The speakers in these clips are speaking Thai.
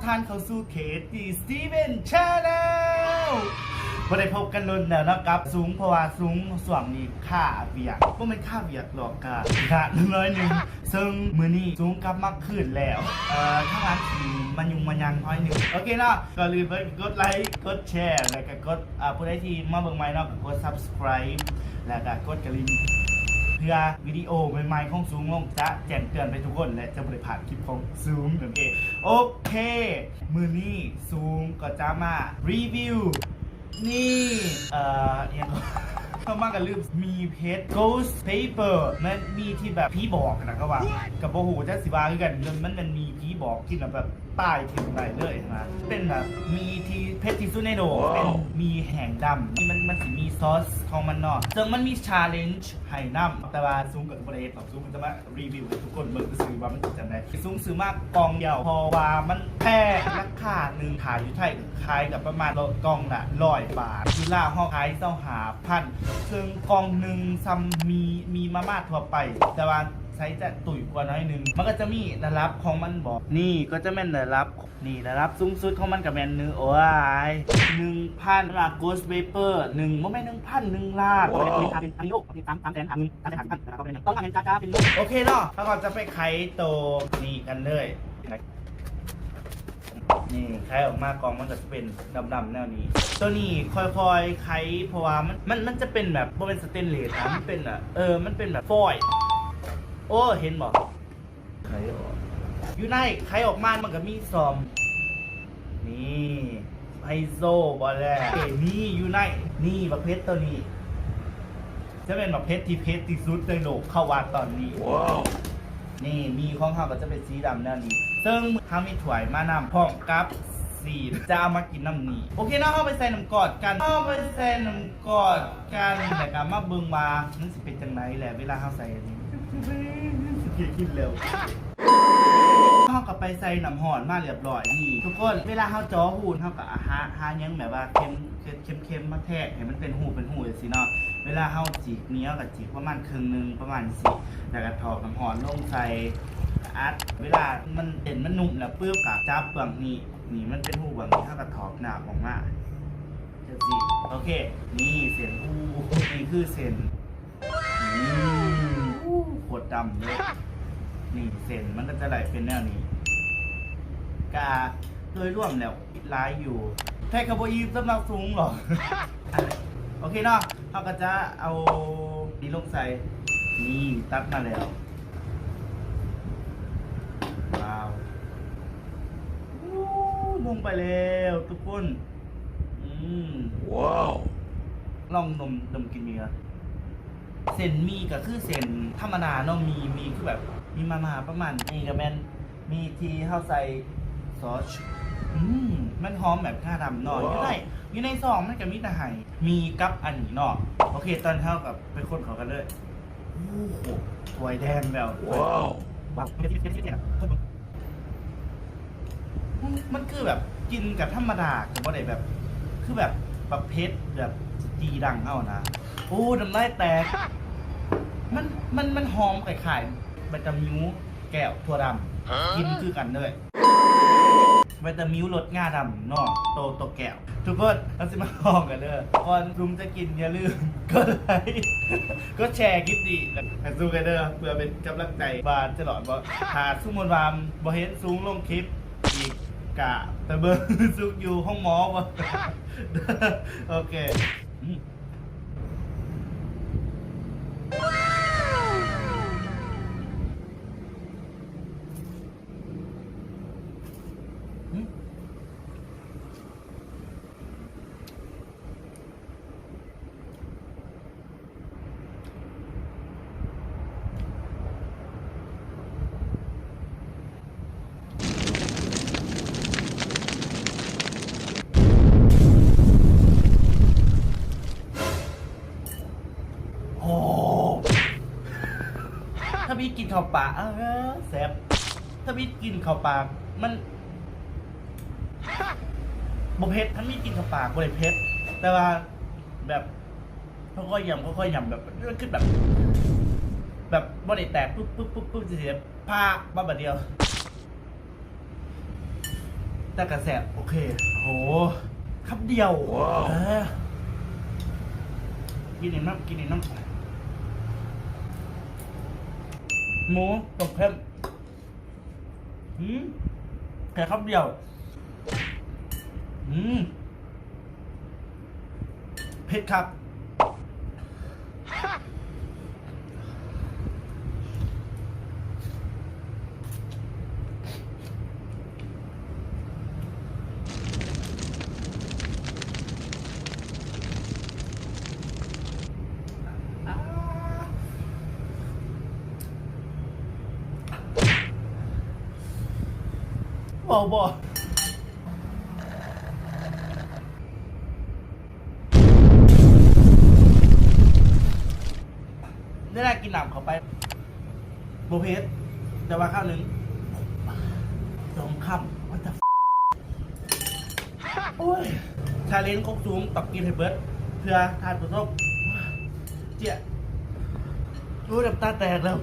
ทานเข้าสู่เคที่สตีเวนชาแนลบ่ได้พบกันลุ้นแล้วนะครับสูงเพราะว่าสูงส่วงนี้ค่าเบียกบ่แม่นค่าเบียกหรอกค่ะ101ซึ่งมื้อนี้สูงกลับมาขึ้นแล้วข้างหลังทีมันยุงมันยังน้อยหนึงโอเคเนาะก็ลืมไปกดไลค์กดแชร์แล้วก็กดผู้ใดที่มาเบิ่งใหม่เนาะก็กด Subscribe แล้วก็กดกระดิ่งเพื่อวิดีโอใหม่ๆของซูมลงจะแจ้งเตือนไปทุกคนและจะบริผ่านคลิปของซูมนั่นเองโอเคมือนี้ซูมก็จะมารีวิวนี่ยังเข้ามากันลืมมีเพจ Ghost Paper มันมีที่แบบผีบอกนะครับว่ากับโบหูจะสิบาคือกันมันมีผีบอกที่แบบป้ายถึงไหนเลยนะเป็นแบบมีที่เพชรที่สุดในโลกเป็นมีแห่งดำที่มันสิมีซอสของมันเนาะซึ่งมันมีชาเลนจ์ให้นำแต่ว่าซูมกับประเทศของซูมมันจะมารีวิวให้ทุกคนเบิ่งซื้อว่ามันจะจังไดซูมซื้อมากกองเดียวเพราะว่ามันแพงราคาหนึ่งขายอยู่ไทยขายกับประมาณกองละ100 บาทคือล่าห้องขาย25,000ซึ่งกองหนึ่งซัมมีมาม่าทั่วไปแต่ว่าใช้จะตุ๋ยกว่าน้อยนึงมันก็จะมีระดับของมันบอกนี่ก็จะแม่นระดับนี่ระดับสูงสุดของมันกับแมนนึงโอ้ย1,000ระดับ Ghost Paper 1บ่แม่น1,000 1 ล้านเป็นโลก300,000ต้องเห็นจ้าเป็นโลกโอเคเนาะแล้วก็จะไปไขโตนี่กันเลยนี่ไขออกมากองมันก็จะเป็นดำๆแนวนี้ตัวนี้ค่อยๆไขเพราะว่ามันจะเป็นแบบบ่เป็นสเตนเลสนะมันเป็นมันเป็นแบบฟอยล์โอ้เห็นบอกไขออกอยู่ในไขออกมามันก็มีซอมนี่ไฮโซบอลแล้วนี่อยู่ในนี่ประเภทตัวนี้จะเป็นประเภทที่เพชรที่สุดในโลกเข้าวัดตอนนี้ว้าวนี่มีของเขาก็จะเป็นสีดำแนวนี้ซึ่งเขามีถ้วยมานำพร้อมกับสีจะเอามากินน้ำนี้โอเคเนาะเข้าไปใส่น้ำกอดกันเข้าไปใส่น้ำกอดกันแต่การมาเบิ่งมามันสิเป็นจังไหนแหละเวลาเข้าใส่อันนี้คิดเร็วเข้ากับไปใส่น้ำห่อนมาเรียบร้อยนี่ทุกคนเวลาเข้าจ่อหูเข้ากับหายังแบบว่าเค็มมาแทกให้มันเป็นหูอย่างสิเนาะเวลาเข้าจีกเนี้ยกับจีกประมาณครึ่งนึงประมาณสิแล้วก็ถอดน้ำห่อนลงใส่อัดเวลามันเด่นมันนุ่มแล้วเปลือกกับจับเปลือกนี่มันเป็นหูแบบนี้เข้ากับถอดหนาออกมาจะสิโอเคนี่เส้นหูนี่คือเส้นโคตรดำเลยนี่เส้นมันก็จะไหลเป็นแนวนี้กาโดยร่วมแล้วลายอยู่แค่คาร์โบอีสำหรับสูงหรอ โอเคเนาะเขาก็จะเอาดีลงใส่นี่ตัดมาแล้วว้าวลงไปแล้วทุกคนว้าวลองดมกินมีอ่ะเส้นมีก็คือเส้นธรรมดาเนาะมีคือแบบมีมาประมาณนี่กับแมนมีที่เข้าใส่ซอสมันหอมแบบข้าดำหน่อยอยู่ในซองมันก็มีแต่ไห่มีกับอันนี้เนาะโอเคตอนเท่ากับไปคนเขากันเลยโอ้โหสวยแดงแล้วว้าวแบบมันคือแบบกินกับธรรมดากับว่าไหนแบบคือแบบประเภทแบบจีดังเอานะโอ้น้ำลายแตกมันหอมไข่ใบตะมิ้วแก้วถั่วดำกินคือกันเลยใบตะมิ้วรสง่าดำนอกโตแก้วทุกคนเราจะมาลองกันเลยก่อนลุงจะกินอย่าลืมกดไลค์ก็แชร์คลิปดีแล้วสู้กันเด้อเพื่อเป็นกำลังใจบานจะหลอดบ่หาซุ้มวามบ่เห็นสูงลงคลิปอีกกะแต่เบอร์ซุกอยู่ห้องหมอบ่โอเคถ้าพี่กินข้าวปลาแซ่บถ้าพี่กินข้าวปลามันบ่เผ็ดถ้าพี่กินข้าวปลาบ่ได้เผ็ดแต่ว่าแบบค่อยๆยำแบบมันขึ้นแบบบ่ได้แตกปุ๊บสิผ้าบ้าแบบเดียว แต่กระแสโอเคโหคำเดียวกินอีกน้ำกินอีกน้ำหมูตกเค็มแค่คำเดียวเผ็ดครับบ่ได้ได้กินหนำเข้าไปโบเพสแต่ว่าข้าวหนึ่งสองคำว่าจะโอ้ยชาเลนจ์คกสูงตับกินให้เบิร์ดเพื่อทานตัวส้มเจี๊ยรู้น้ำตาแตกแล้ว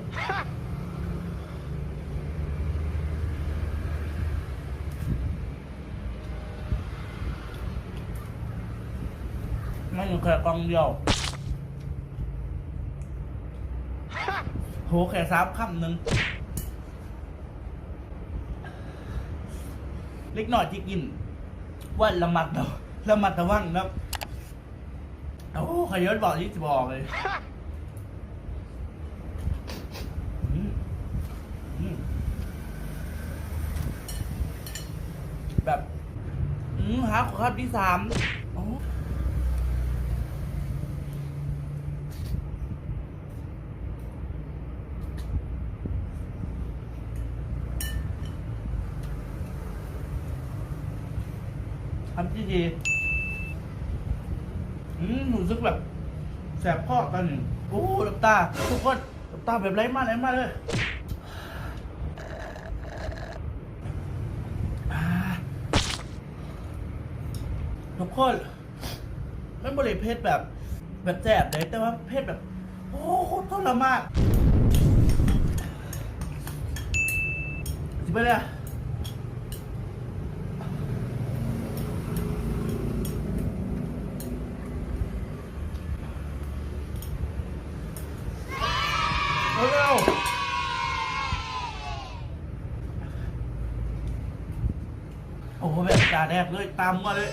ไม่อยู่แค่กองเดียวโหแค่3 คำหนึ่งเล็กหน่อยที่กินว่าละมัดเนาะละมัดระวังนะโอ้ขยันบอกที่จะบอกเลยแบบหาข้อคำที่ 3ทำที่ดีรู้สึกแบบแสบข้อตอนนี้โอ้น้ำตาทุกคนน้ำตาแบบไหลมาเลยทุกคนไม่บริเพศแบบแสบเลยแต่ว่าเพศแบบโอ้โคตรทรมานสิไปเลยโอ้โหแบบจ่าแดกเลยตามมาเลย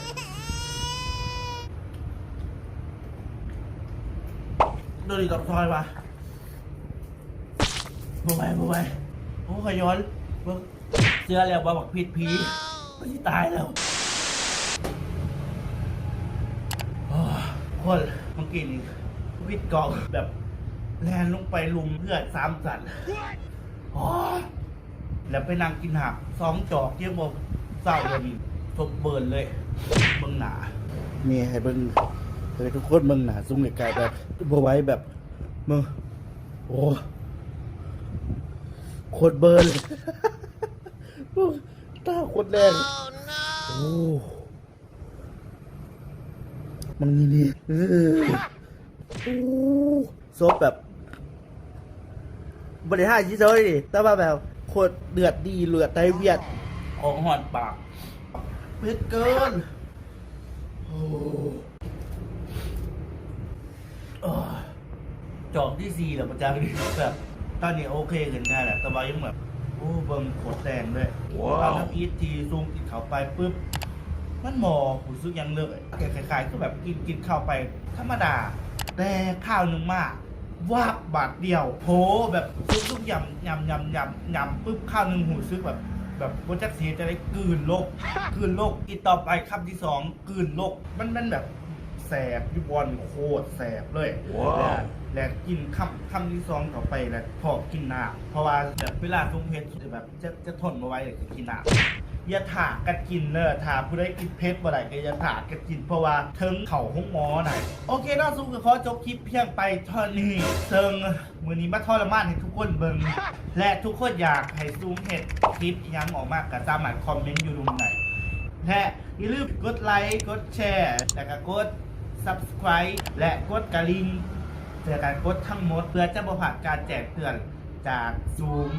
โดนอีกกับซอยมาบ่ไปโอ้ขย้อนเชื่อแล้วว่าบักผิดผีไม่ใช่ตายแล้วคนเมื่อกี้นี่วิดเกาะแบบแลนลงไปลุมเพื่อน3 สันแล้วไปนั่งกินหัก2 จอกเยี่ยมบอกเศร้าเลยทบเบิร์นเลยเบิ่งหนานี่ให้เบิ่งเลยทุกคนเบิ่งหนาซุ้มไกลๆแบบบ่ไว้แบบมึงโอ้โคตรเบิร์นเลยตาโคตรแรงโอ้มันนี่ซบแบบบริหารยิ่งเลยดิแต่ว่าแบบโคตรเดือดดีเลือดไตเวียดของหอนปากเผ็ดเกินจอกที่ 4แล้วประจังนี่แบบตอนนี้โอเคขึ้นได้แหละแต่ว่ายังแบบโอ้เบิ่งโคตรแดงด้วยเอาน้ำอีททีซูมกินเข้าไปปุ๊บมันหมอหูซึกยังเลยคล้ายๆก็แบบกินเข้าไปธรรมดาแต่ข้าวนึงมากวาบบาทเดียวโผแบบซุกยำปุ๊บข้าวนึงหูซึกแบบโปรเจกต์เสียจะได้กลืนโลกอีกต่อไปคำที่ 2กลืนโลกมันแบบแสบยุบอลโคตรแสบเลยและกินคำที่ 2ต่อไปแล้วพอกินน้ำเพราะว่าแบบเวลาทุ่งเพชรแบบจะทนมาไว้เลยจะกินน้ำอย่าถากกันกินเนอะถาผู้ได้กินเพชรบ่ได้ก็อย่าถากกันกินเพราะว่าเทิงเข่าห้องหมอหน่อยโอเคน่าสู้ก็ขอจบคลิปเพียงไปเท่านี้เซิงมือนี้มาทรมานให้ทุกคนเบิ่งและทุกคนอยากให้ซูมเห็ดคลิปยังออกมากก็สามารถคอมเมนต์อยู่ตรงไหนและอย่าลืมกดไลค์กดแชร์และก็กด Subscribe และกดกระดิ่งเพื่อการกดทั้งหมดเพื่อจะบ่พลาดการแจ้งเตือนจากซูม